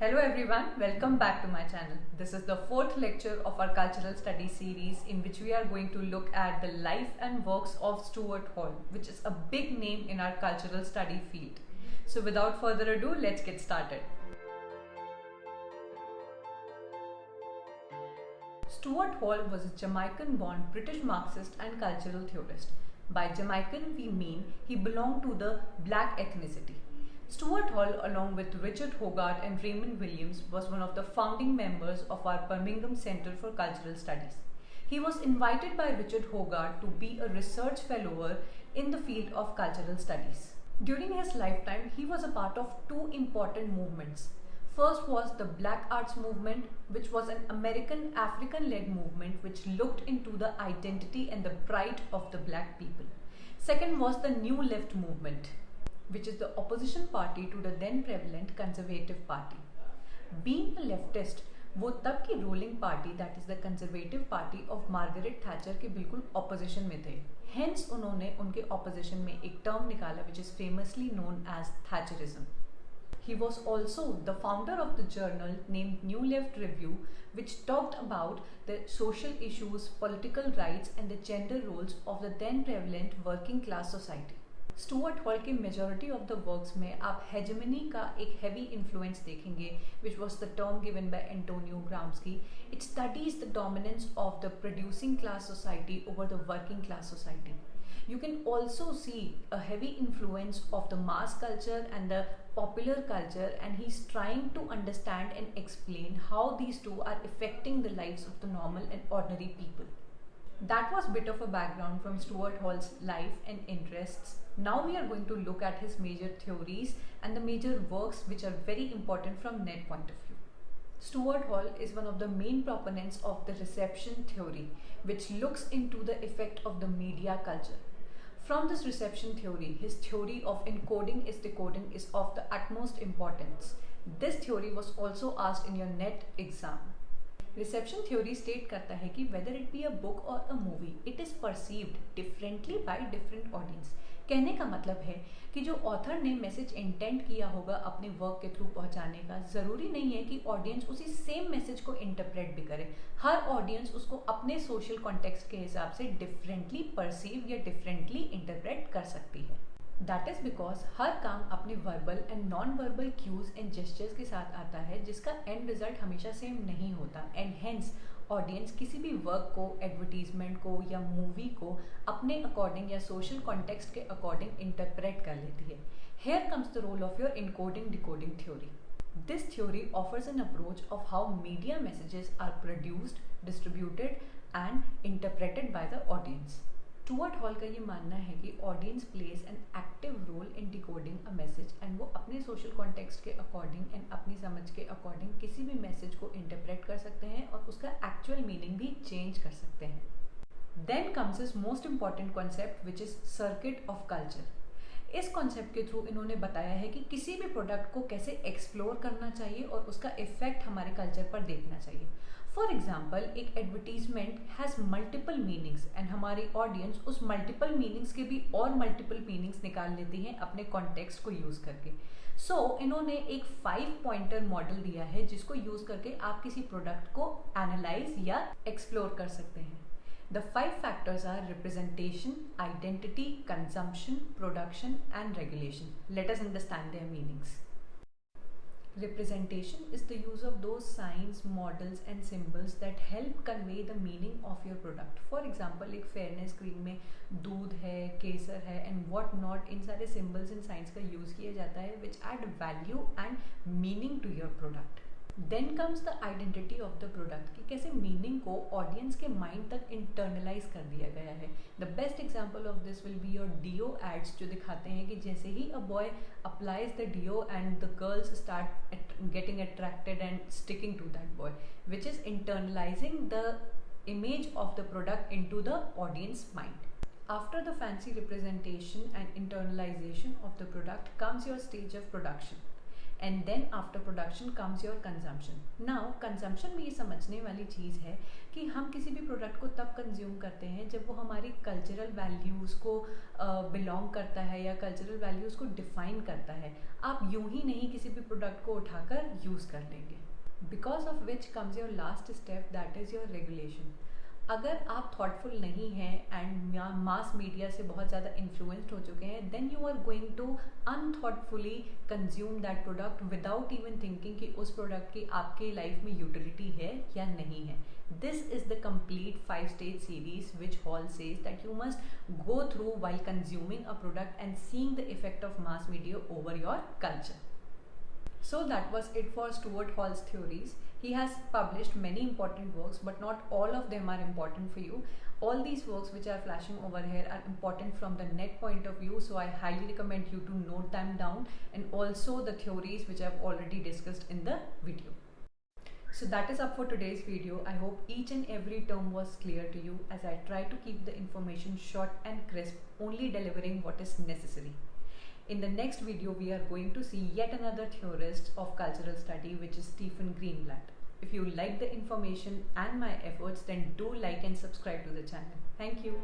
Hello everyone, welcome back to my channel. This is the fourth lecture of our cultural studies series in which we are going to look at the life and works of Stuart Hall, which is a big name in our cultural study field. So without further ado, let's get started. Stuart Hall was a Jamaican-born British Marxist and cultural theorist. By Jamaican, we mean he belonged to the black ethnicity. Stuart Hall, along with Richard Hogarth and Raymond Williams, was one of the founding members of our Birmingham Centre for Cultural Studies. He was invited by Richard Hogarth to be a research fellow in the field of cultural studies. During his lifetime, he was a part of two important movements. First was the Black Arts Movement, which was an American African-led movement which looked into the identity and the pride of the black people. Second was the New Left movement, which is the opposition party to the then prevalent Conservative Party. Being a leftist, वो तब की ruling party that is the conservative party of Margaret Thatcher के बिल्कुल opposition में थे. Hence उन्होंने उनके opposition में एक टर्म निकाला which is famously known as Thatcherism. He was also the founder of the journal named New Left Review, which talked about the social issues, political rights and the gender roles of the then prevalent working class society. Stuart hall के majority of the works में आप hegemony का एक heavy influence देखेंगे, which was the term given by Antonio Gramsci. It studies the dominance of the producing class society over the working class society. You can also see a heavy influence of the mass culture and the popular culture, and he's trying to understand and explain how these two are affecting the lives of the normal and ordinary people. That was a bit of a background from Stuart Hall's life and interests. Now we are going to look at his major theories and the major works which are very important from net point of view. Stuart Hall is one of the main proponents of the reception theory, which looks into the effect of the media culture. From this reception theory, his theory of encoding is decoding is of the utmost importance. This theory was also asked in your NET exam. Reception theory state करता है कि whether it be a book or a movie, it is perceived differently by different audience. कहने का मतलब है कि जो author ने मैसेज इंटेंट किया होगा अपने वर्क के थ्रू पहुंचाने का, ज़रूरी नहीं है कि ऑडियंस उसी सेम मैसेज को इंटरप्रेट भी करे. हर ऑडियंस उसको अपने सोशल कॉन्टेक्स्ट के हिसाब से डिफरेंटली परसीव या डिफरेंटली इंटरप्रेट कर सकती है. दैट इज़ बिकॉज हर काम अपने verbal and non verbal cues and gestures के साथ आता है, जिसका एंड रिजल्ट हमेशा सेम नहीं होता. एंड हेंस ऑडियंस किसी भी वर्क को, एडवर्टीजमेंट को या मूवी को अपने अकॉर्डिंग या सोशल कॉन्टेक्स्ट के अकॉर्डिंग इंटरप्रेट कर लेती है. Here comes the role of your encoding decoding theory. This theory offers an approach of how media messages are produced, distributed and interpreted by the audience. Stuart Hall का ये मानना है कि audience plays an active role in decoding a message, and वो अपने social context के according and अपनी समझ के अकॉर्डिंग किसी भी मैसेज को इंटरप्रेट कर सकते हैं और उसका एक्चुअल मीनिंग भी चेंज कर सकते हैं. Then comes is most important concept which is circuit of culture. इस कॉन्सेप्ट के थ्रू इन्होंने बताया है कि किसी भी प्रोडक्ट को कैसे एक्सप्लोर करना चाहिए और उसका इफेक्ट हमारे कल्चर पर देखना चाहिए. फॉर एग्जाम्पल, एक advertisement has multiple meanings and हमारी ऑडियंस उस मल्टीपल मीनिंग्स के भी और मल्टीपल मीनिंग्स निकाल लेती हैं अपने कॉन्टेक्स्ट को यूज़ करके. सो इन्होंने एक 5 पॉइंटर मॉडल दिया है जिसको यूज़ करके आप किसी प्रोडक्ट को एनालाइज या एक्सप्लोर कर सकते हैं. The 5 factors are representation, identity, consumption, production and regulation. Let us understand their meanings. Representation is the use of those signs, models and symbols that help convey the meaning of your product. For example, एक fairness cream में दूध है, केसर है and what not, इन सारे symbols and signs का use किया जाता है which add value and meaning to your product. Then comes the identity of the product कि कैसे मीनिंग को ऑडियंस के माइंड तक इंटरनलाइज कर दिया गया है. The best example of this will be your deo ads, जो दिखाते हैं कि जैसे ही a boy applies the deo and the girls start getting attracted and sticking to that boy, which is internalising the image of the product into the audience mind. After the fancy representation and internalization of the product comes your stage of production. and then after production comes your consumption. Now consumption में ये समझने वाली चीज़ है कि हम किसी भी product को तब कंज्यूम करते हैं जब वो हमारी कल्चरल वैल्यूज़ को बिलोंग करता है या कल्चरल वैल्यूज़ को डिफाइन करता है. आप यूं ही नहीं किसी भी प्रोडक्ट को उठाकर यूज़ कर लेंगे. Because of which comes your last step, that is your regulation. अगर आप थॉटफुल नहीं हैं एंड मास मीडिया से बहुत ज़्यादा इन्फ्लुएंस्ड हो चुके हैं, then you are going to unthoughtfully consume that product without even thinking कि उस प्रोडक्ट की आपके लाइफ में यूटिलिटी है या नहीं है. This is the complete 5-stage series which Hall says that you must go through while consuming a product and seeing the effect of mass media over your culture. So that was it for Stuart Hall's theories. He has published many important works, but not all of them are important for you. All these works which are flashing over here are important from the net point of view, so I highly recommend you to note them down, and also the theories which I've already discussed in the video. So that is up for today's video. I hope each and every term was clear to you, as I try to keep the information short and crisp, only delivering what is necessary. In the next video, we are going to see yet another theorist of cultural study, which is Stephen Greenblatt. If you like the information and my efforts, then do like and subscribe to the channel. Thank you.